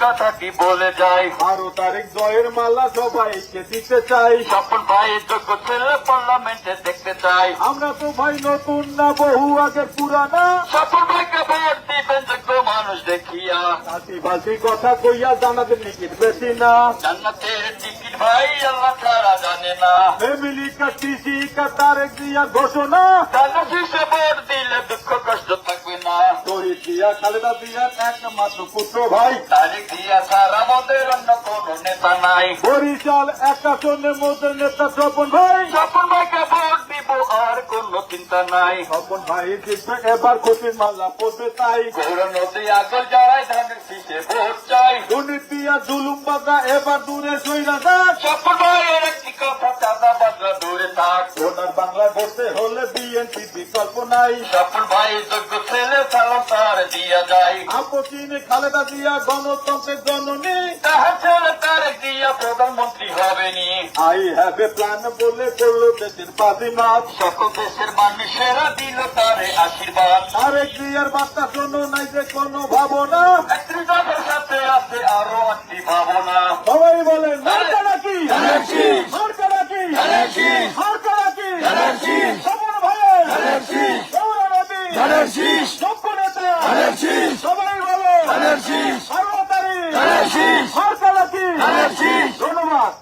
কথাটি বলে যায়। 12 তারিখ জয়ের মালা সবাইকে দিতে চাই। স্বপন ভাই যোগ্য ছেলে পার্লামেন্টে দেখতে চাই। আমরা তো ভাই নতুন না, বহু আগের পুরানা। স্বপন ভাইকে ভোট দিবেন যোগ্য মানুষ দেখিয়া। কাশি বাসি কথা কইয়া জানাবেন টিকিট বেশি না। জান্নাতের টিকিট ভাই আল্লাহ ছাড়া জানে না। ফ্যামিলি কা টিসি কা তারেক দিয়া ঘোষণা। জান্নাত শীষে ভোট দিলে দুঃখ কষ্ট থাকবে না। শহীদ দিয়া খালেদা দিয়ার একমাত্র পুত্র ভাই। তারিখ দিয়া ছাড়া আমাদের অন্য কোন নেতা নাই। বরিশাল 1 আসনের মধ্যে নেতা স্বপন ভাই। স্বপন ভাইকে ভোট দিব আর কোন চিন্তা নাই। স্বপন ভাই জিতবে এবার, খুশির মালা পড়বে তাই। গৌর নদী আগল যারাই ধানের শীষে ভোট চাই। দুর্নীতি আর জুলুম বাদা এবার দূরে সইরা যাক। স্বপন ভাইয়ের একটি কথা চাঁদা বাজরা দূরে থাক। সোনার বাংলা বসতে হলে বিএনপি বিকল্প নাই। স্বপন ভাই যোগ্য ছেলে সালাম তার দিয়া যায়। আপসিনে খালেদা দিয়া গণতন্ত্রের জননী। তাহার ছেলে তারেক দিয়া প্রধানমন্ত্রী হবেনি। আই হ্যাভ এ প্ল্যান বলে করলো দেশের বাজিমাত। সকল দেশের মানুষেরা দিল তারে আশীর্বাদ। তারেক জিয়ার বার্তা শোনো, নাই যে কোনো ভাবনা। একটি দলের সাথে আছে আরো একটি ভাবনা। সবাই বলেন মার্কা নাকি, ধানের শীষ, মার্কা নাকি, ধানের শীষ, মার্কা নাকি, ধানের শীষ, স্বপন ভাইয়ের, ধানের শীষ, গৌর নদী, ধানের শীষ, সভ্য নেতা, ধানের শীষ, সবাই বলেন ধানের শীষ, 12 তারিখ ধানের শীষ, মার্কা নাকি। ধানের শীষ। ধন্যবাদ।